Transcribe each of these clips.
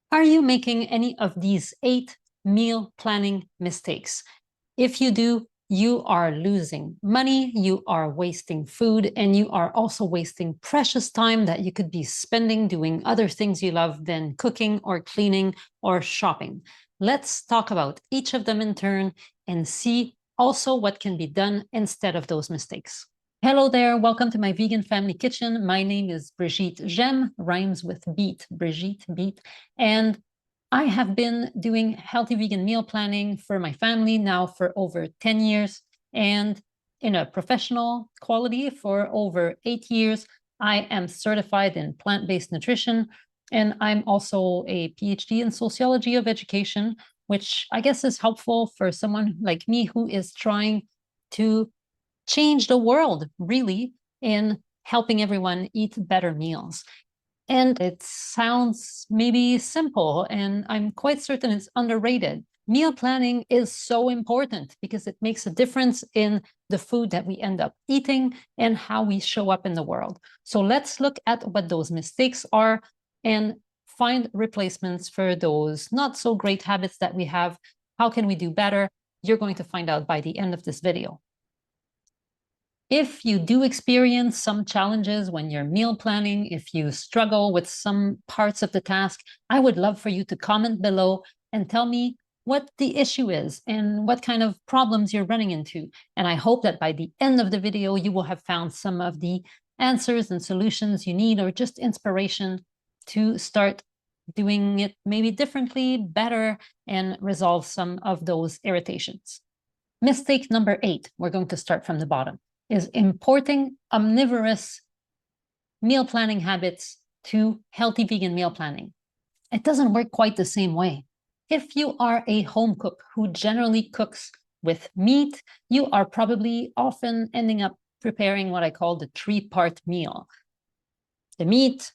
Are you making any of these 8 meal planning mistakes? If you do, you are losing money, you are wasting food, and you are also wasting precious time that you could be spending doing other things you love than cooking or cleaning or shopping. Let's talk about each of them in turn and see also what can be done instead of those mistakes. Hello there, welcome to my vegan family kitchen. My name is Brigitte Gem, rhymes with beet, Brigitte, beet. And I have been doing healthy vegan meal planning for my family now for over 10 years, and in a professional quality for over 8 years. I am certified in plant-based nutrition, and I'm also a PhD in sociology of education, which I guess is helpful for someone like me who is trying to change the world, really, in helping everyone eat better meals. And it sounds maybe simple, and I'm quite certain it's underrated. Meal planning is so important because it makes a difference in the food that we end up eating and how we show up in the world. So let's look at what those mistakes are and find replacements for those not so great habits that we have. How can we do better? You're going to find out by the end of this video. If you do experience some challenges when you're meal planning, if you struggle with some parts of the task, I would love for you to comment below and tell me what the issue is and what kind of problems you're running into. And I hope that by the end of the video, you will have found some of the answers and solutions you need, or just inspiration to start doing it maybe differently, better, and resolve some of those irritations. Mistake number 8, we're going to start from the bottom, is importing omnivorous meal planning habits to healthy vegan meal planning. It doesn't work quite the same way. If you are a home cook who generally cooks with meat, you are probably often ending up preparing what I call the 3-part meal. The meat,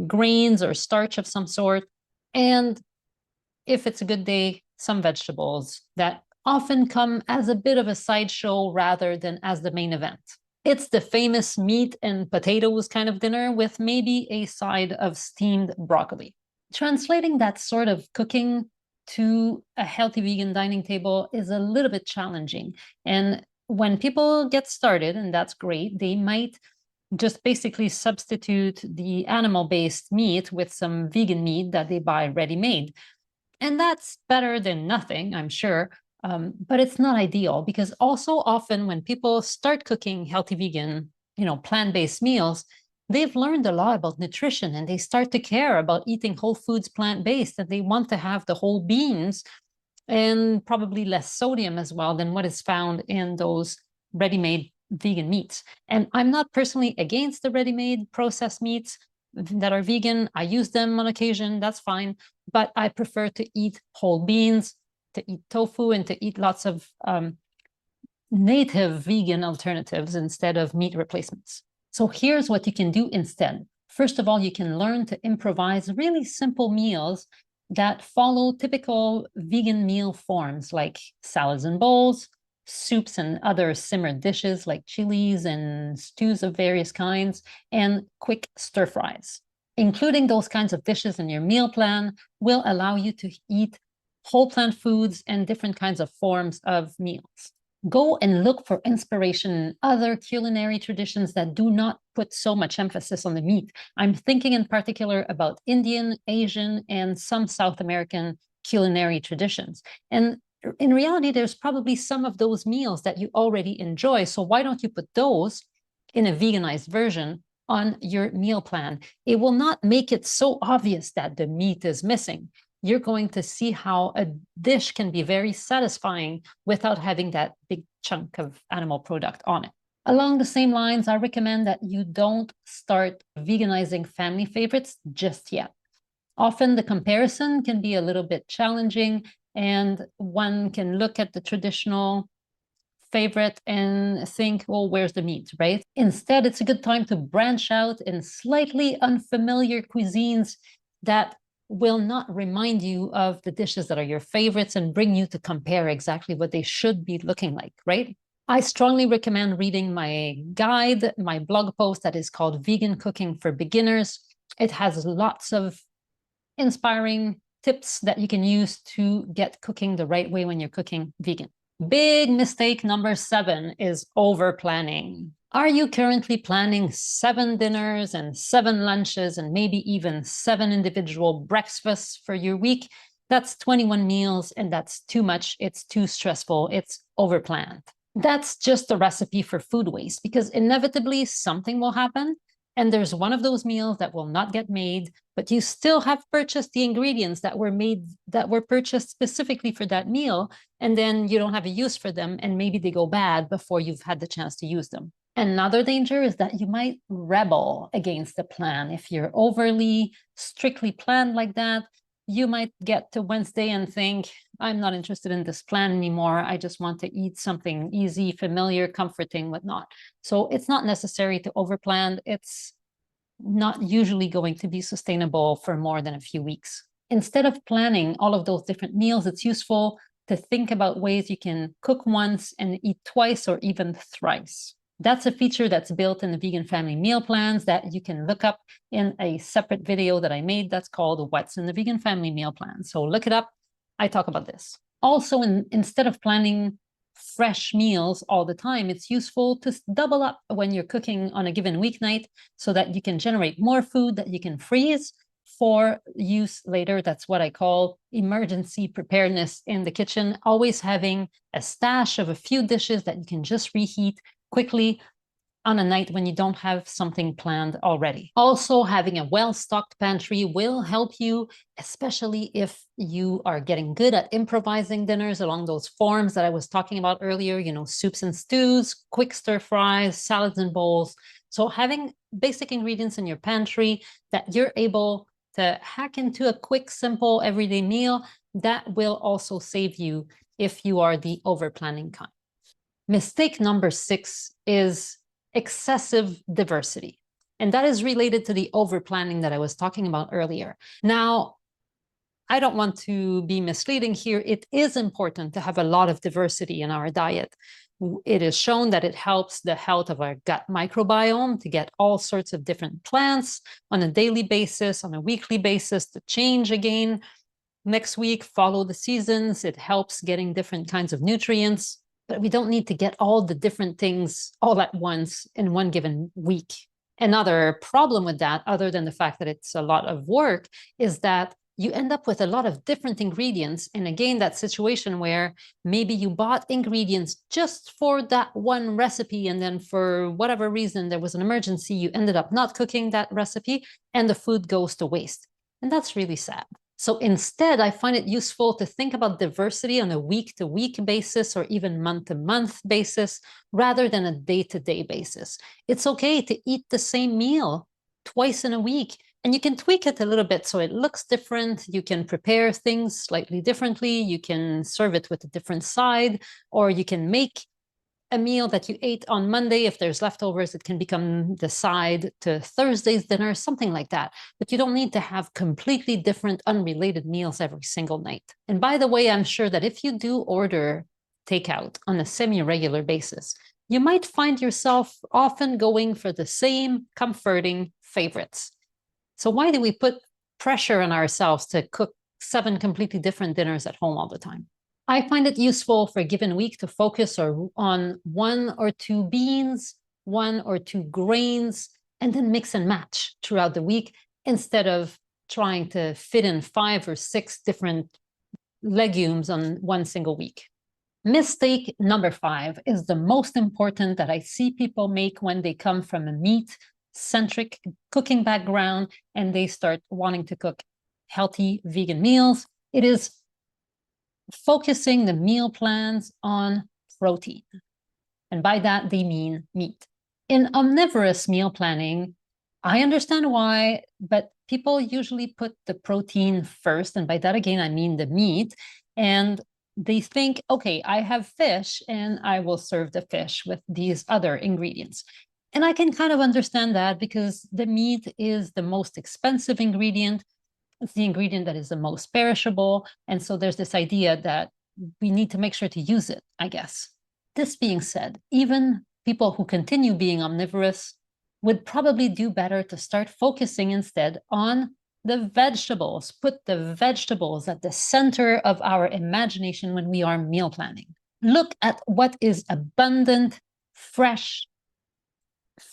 grains or starch of some sort, and if it's a good day, some vegetables that often come as a bit of a sideshow rather than as the main event. It's the famous meat and potatoes kind of dinner with maybe a side of steamed broccoli. Translating that sort of cooking to a healthy vegan dining table is a little bit challenging. And when people get started, and that's great, they might just basically substitute the animal-based meat with some vegan meat that they buy ready-made. And that's better than nothing, I'm sure, but it's not ideal, because also often when people start cooking healthy vegan, plant-based meals, they've learned a lot about nutrition and they start to care about eating whole foods plant-based, and they want to have the whole beans and probably less sodium as well than what is found in those ready-made vegan meats. And I'm not personally against the ready-made processed meats that are vegan. I use them on occasion, that's fine, but I prefer to eat whole beans, to eat tofu, and to eat lots of native vegan alternatives instead of meat replacements. So here's what you can do instead. First of all, you can learn to improvise really simple meals that follow typical vegan meal forms, like salads and bowls, soups and other simmered dishes like chilies and stews of various kinds, and quick stir fries. Including those kinds of dishes in your meal plan will allow you to eat whole plant foods and different kinds of forms of meals. Go and look for inspiration in other culinary traditions that do not put so much emphasis on the meat. I'm thinking in particular about Indian, Asian, and some South American culinary traditions. And in reality, there's probably some of those meals that you already enjoy. So why don't you put those in a veganized version on your meal plan? It will not make it so obvious that the meat is missing. You're going to see how a dish can be very satisfying without having that big chunk of animal product on it. Along the same lines, I recommend that you don't start veganizing family favorites just yet. Often the comparison can be a little bit challenging, and one can look at the traditional favorite and think, well, where's the meat, right? Instead, it's a good time to branch out in slightly unfamiliar cuisines that will not remind you of the dishes that are your favorites and bring you to compare exactly what they should be looking like, right? I strongly recommend reading my guide, my blog post that is called Vegan Cooking for Beginners. It has lots of inspiring tips that you can use to get cooking the right way when you're cooking vegan. Big mistake number 7 is over planning. Are you currently planning 7 dinners and 7 lunches and maybe even 7 individual breakfasts for your week? That's 21 meals, and that's too much. It's too stressful. It's overplanned. That's just a recipe for food waste, because inevitably something will happen and there's one of those meals that will not get made, but you still have purchased the ingredients that were purchased specifically for that meal, and then you don't have a use for them, and maybe they go bad before you've had the chance to use them. Another danger is that you might rebel against the plan. If you're overly strictly planned like that, you might get to Wednesday and think, I'm not interested in this plan anymore. I just want to eat something easy, familiar, comforting, whatnot. So it's not necessary to overplan. It's not usually going to be sustainable for more than a few weeks. Instead of planning all of those different meals, it's useful to think about ways you can cook once and eat twice or even thrice. That's a feature that's built in the Vegan Family Meal Plans that you can look up in a separate video that I made that's called What's in the Vegan Family Meal Plan. So look it up. I talk about this. Also, instead of planning fresh meals all the time, it's useful to double up when you're cooking on a given weeknight so that you can generate more food that you can freeze for use later. That's what I call emergency preparedness in the kitchen, always having a stash of a few dishes that you can just reheat quickly on a night when you don't have something planned already. Also, having a well-stocked pantry will help you, especially if you are getting good at improvising dinners along those forms that I was talking about earlier, soups and stews, quick stir fries, salads and bowls. So having basic ingredients in your pantry that you're able to hack into a quick, simple, everyday meal, that will also save you if you are the over-planning kind. Mistake number 6 is excessive diversity. And that is related to the over-planning that I was talking about earlier. Now, I don't want to be misleading here. It is important to have a lot of diversity in our diet. It is shown that it helps the health of our gut microbiome to get all sorts of different plants on a daily basis, on a weekly basis, to change again next week, follow the seasons. It helps getting different kinds of nutrients. But we don't need to get all the different things all at once in one given week. Another problem with that, other than the fact that it's a lot of work, is that you end up with a lot of different ingredients. And again, that situation where maybe you bought ingredients just for that one recipe, and then for whatever reason, there was an emergency, you ended up not cooking that recipe, and the food goes to waste. And that's really sad. So instead, I find it useful to think about diversity on a week-to-week basis or even month-to-month basis rather than a day-to-day basis. It's okay to eat the same meal twice in a week, and you can tweak it a little bit so it looks different. You can prepare things slightly differently. You can serve it with a different side, or you can make a meal that you ate on Monday. If there's leftovers, it can become the side to Thursday's dinner, something like that. But you don't need to have completely different, unrelated meals every single night. And by the way, I'm sure that if you do order takeout on a semi-regular basis, you might find yourself often going for the same comforting favorites. So why do we put pressure on ourselves to cook 7 completely different dinners at home all the time? I find it useful for a given week to focus on 1 or 2 beans, 1 or 2 grains, and then mix and match throughout the week instead of trying to fit in 5 or 6 different legumes on one single week. Mistake number 5 is the most important that I see people make when they come from a meat-centric cooking background and they start wanting to cook healthy vegan meals. It is focusing the meal plans on protein. And by that, they mean meat. In omnivorous meal planning, I understand why, but people usually put the protein first. And by that, again, I mean the meat. And they think, okay, I have fish and I will serve the fish with these other ingredients. And I can kind of understand that because the meat is the most expensive ingredient. It's the ingredient that is the most perishable. And so there's this idea that we need to make sure to use it, I guess. This being said, even people who continue being omnivorous would probably do better to start focusing instead on the vegetables. Put the vegetables at the center of our imagination when we are meal planning. Look at what is abundant, fresh,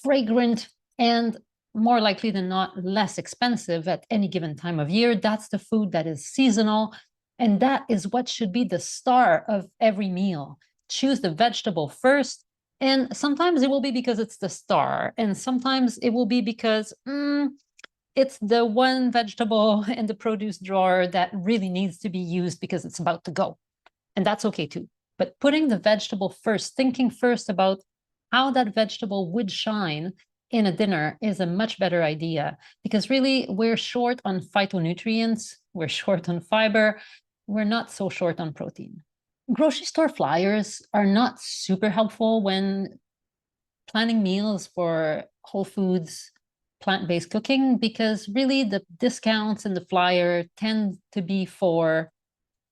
fragrant, and more likely than not, less expensive at any given time of year. That's the food that is seasonal. And that is what should be the star of every meal. Choose the vegetable first. And sometimes it will be because it's the star. And sometimes it will be because it's the one vegetable in the produce drawer that really needs to be used because it's about to go. And that's okay too. But putting the vegetable first, thinking first about how that vegetable would shine in a dinner is a much better idea, because really we're short on phytonutrients, we're short on fiber, we're not so short on protein. Grocery store flyers are not super helpful when planning meals for whole foods, plant-based cooking, because really the discounts in the flyer tend to be for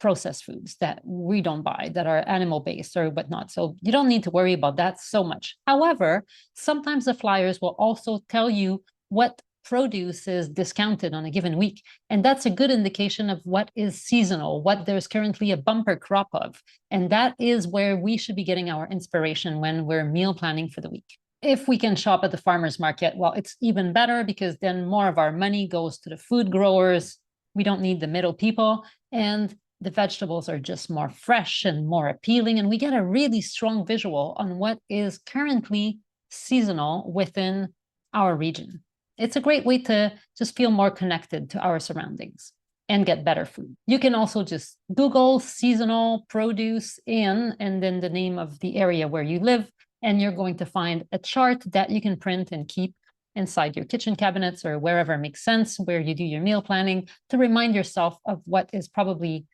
processed foods that we don't buy, that are animal-based or whatnot. So you don't need to worry about that so much. However, sometimes the flyers will also tell you what produce is discounted on a given week. And that's a good indication of what is seasonal, what there's currently a bumper crop of. And that is where we should be getting our inspiration when we're meal planning for the week. If we can shop at the farmer's market, well, it's even better, because then more of our money goes to the food growers. We don't need the middle people. And the vegetables are just more fresh and more appealing, and we get a really strong visual on what is currently seasonal within our region. It's a great way to just feel more connected to our surroundings and get better food. You can also just Google seasonal produce and then the name of the area where you live, and you're going to find a chart that you can print and keep inside your kitchen cabinets or wherever makes sense, where you do your meal planning, to remind yourself of what is probably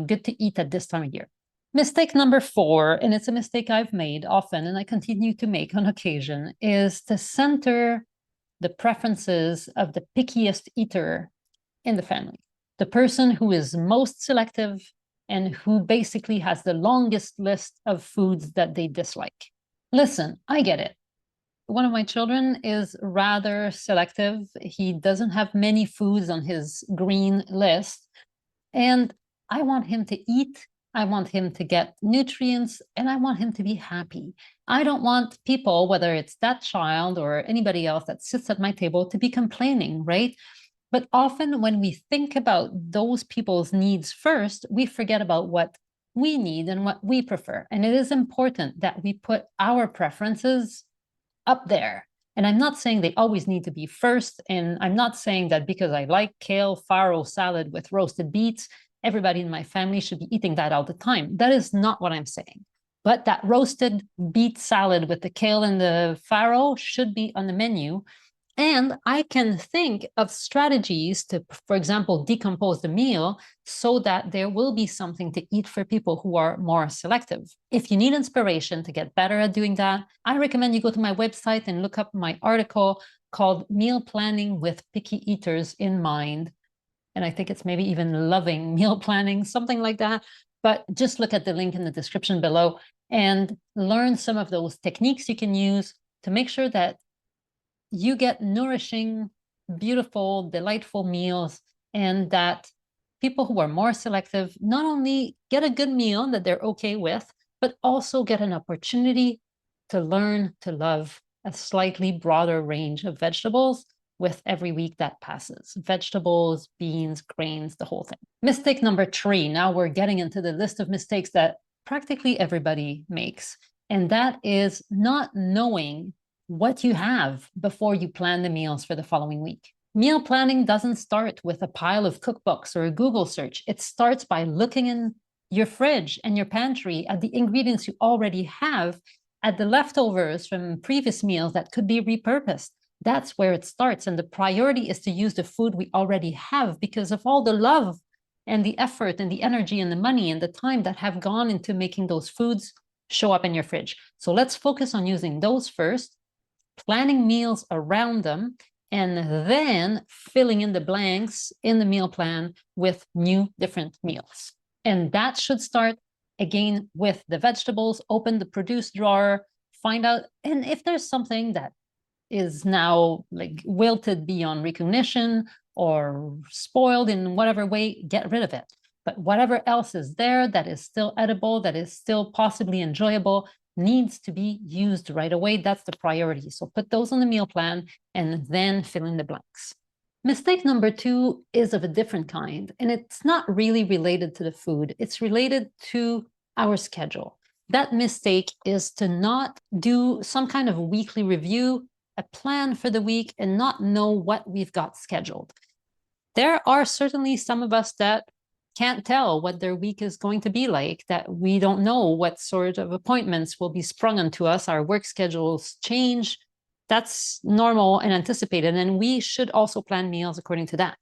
good to eat at this time of year. Mistake number 4, and it's a mistake I've made often and I continue to make on occasion, is to center the preferences of the pickiest eater in the family, the person who is most selective and who basically has the longest list of foods that they dislike. Listen, I get it. One of my children is rather selective. He doesn't have many foods on his green list, and I want him to eat, I want him to get nutrients, and I want him to be happy. I don't want people, whether it's that child or anybody else that sits at my table, to be complaining, right? But often when we think about those people's needs first, we forget about what we need and what we prefer. And it is important that we put our preferences up there. And I'm not saying they always need to be first. And I'm not saying that because I like kale farro salad with roasted beets, everybody in my family should be eating that all the time. That is not what I'm saying. But that roasted beet salad with the kale and the farro should be on the menu. And I can think of strategies to, for example, decompose the meal so that there will be something to eat for people who are more selective. If you need inspiration to get better at doing that, I recommend you go to my website and look up my article called Meal Planning with Picky Eaters in Mind. And I think it's maybe even Loving Meal Planning, something like that. But just look at the link in the description below and learn some of those techniques you can use to make sure that you get nourishing, beautiful, delightful meals, and that people who are more selective not only get a good meal that they're okay with, but also get an opportunity to learn to love a slightly broader range of vegetables with every week that passes. Vegetables, beans, grains, the whole thing. Mistake number 3. Now we're getting into the list of mistakes that practically everybody makes. And that is not knowing what you have before you plan the meals for the following week. Meal planning doesn't start with a pile of cookbooks or a Google search. It starts by looking in your fridge and your pantry at the ingredients you already have, at the leftovers from previous meals that could be repurposed. That's where it starts. And the priority is to use the food we already have because of all the love and the effort and the energy and the money and the time that have gone into making those foods show up in your fridge. So let's focus on using those first, planning meals around them, and then filling in the blanks in the meal plan with new different meals. And that should start again with the vegetables. Open the produce drawer, find out, and if there's something that is now like wilted beyond recognition, or spoiled in whatever way, get rid of it. But whatever else is there that is still edible, that is still possibly enjoyable, needs to be used right away. That's the priority. So put those on the meal plan and then fill in the blanks. Mistake number 2 is of a different kind, and it's not really related to the food. It's related to our schedule. That mistake is to not do some kind of weekly review, a plan for the week, and not know what we've got scheduled. There are certainly some of us that can't tell what their week is going to be like, that we don't know what sort of appointments will be sprung onto us. Our work schedules change. That's normal and anticipated, and we should also plan meals according to that.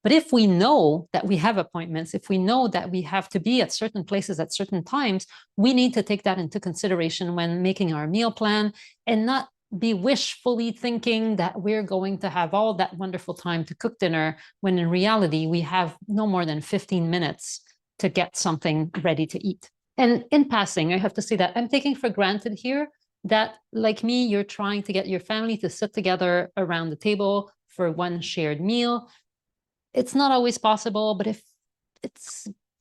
But if we know that we have appointments, if we know that we have to be at certain places at certain times, we need to take that into consideration when making our meal plan and not be wishfully thinking that we're going to have all that wonderful time to cook dinner, when in reality, we have no more than 15 minutes to get something ready to eat. And in passing, I have to say that I'm taking for granted here that, like me, you're trying to get your family to sit together around the table for one shared meal. It's not always possible, but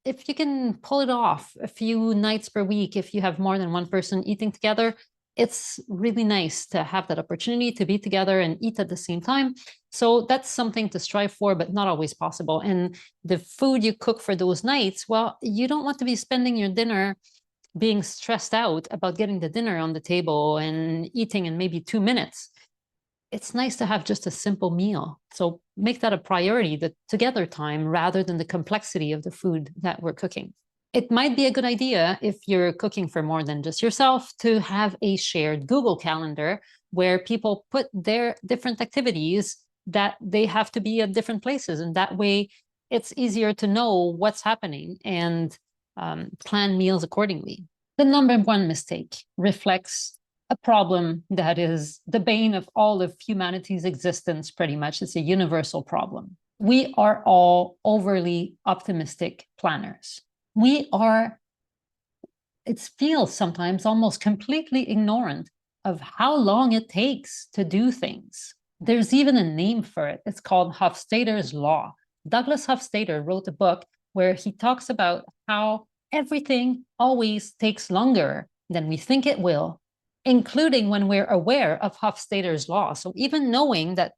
if you can pull it off a few nights per week, if you have more than one person eating together, it's really nice to have that opportunity to be together and eat at the same time. So that's something to strive for, but not always possible. And the food you cook for those nights, well, you don't want to be spending your dinner being stressed out about getting the dinner on the table and eating in maybe 2 minutes. It's nice to have just a simple meal. So make that a priority, the together time, rather than the complexity of the food that we're cooking. It might be a good idea, if you're cooking for more than just yourself, to have a shared Google Calendar where people put their different activities that they have to be at different places. And that way it's easier to know what's happening and plan meals accordingly. The number 1 mistake reflects a problem that is the bane of all of humanity's existence, pretty much. It's a universal problem. We are all overly optimistic planners. It feels sometimes almost completely ignorant of how long it takes to do things. There's even a name for it. It's called Hofstadter's Law. Douglas Hofstadter wrote a book where he talks about how everything always takes longer than we think it will, including when we're aware of Hofstadter's Law. So even knowing that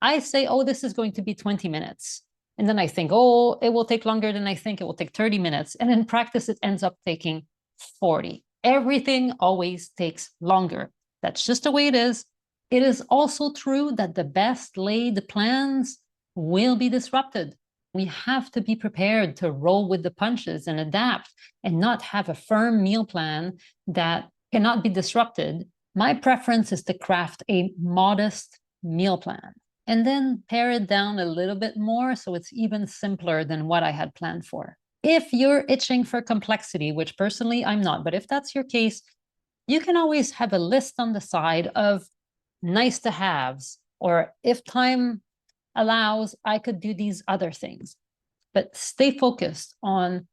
I say, oh, this is going to be 20 minutes. And then I think, oh, it will take longer than I think. It will take 30 minutes. And in practice, it ends up taking 40. Everything always takes longer. That's just the way it is. It is also true that the best laid plans will be disrupted. We have to be prepared to roll with the punches and adapt and not have a firm meal plan that cannot be disrupted. My preference is to craft a modest meal plan and then pare it down a little bit more so it's even simpler than what I had planned for. If you're itching for complexity, which personally I'm not, but if that's your case, you can always have a list on the side of nice to haves, or if time allows, I could do these other things. But stay focused on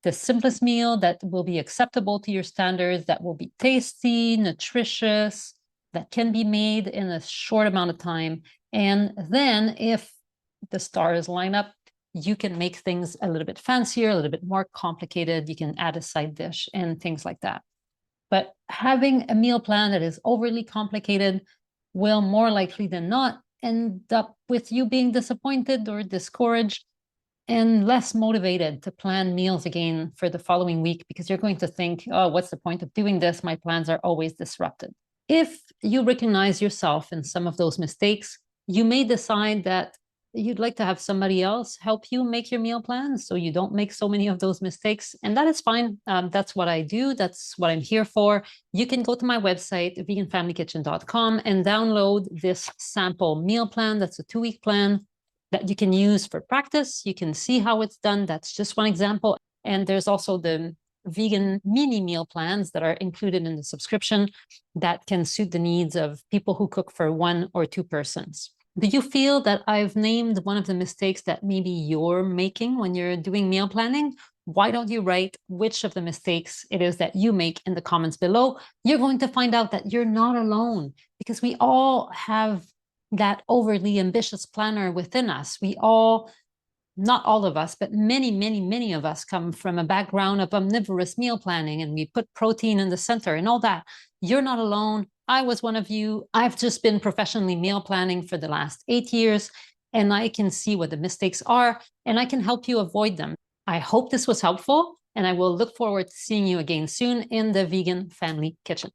the simplest meal that will be acceptable to your standards, that will be tasty, nutritious, that can be made in a short amount of time. And then if the stars line up, you can make things a little bit fancier, a little bit more complicated. You can add a side dish and things like that. But having a meal plan that is overly complicated will more likely than not end up with you being disappointed or discouraged and less motivated to plan meals again for the following week, because you're going to think, oh, what's the point of doing this? My plans are always disrupted. If you recognize yourself in some of those mistakes, you may decide that you'd like to have somebody else help you make your meal plans so you don't make so many of those mistakes. And that is fine. That's what I do. That's what I'm here for. You can go to my website, veganfamilykitchen.com, and download this sample meal plan. That's a 2-week plan that you can use for practice. You can see how it's done. That's just one example. And there's also the vegan mini meal plans that are included in the subscription that can suit the needs of people who cook for 1 or 2 persons. Do you feel that I've named one of the mistakes that maybe you're making when you're doing meal planning? Why don't you write which of the mistakes it is that you make in the comments below? You're going to find out that you're not alone, because we all have that overly ambitious planner within us. We all, not all of us, but many, many, many of us come from a background of omnivorous meal planning, and we put protein in the center and all that. You're not alone. I was one of you. I've just been professionally meal planning for the last 8 years, and I can see what the mistakes are, and I can help you avoid them. I hope this was helpful, and I will look forward to seeing you again soon in the Vegan Family Kitchen.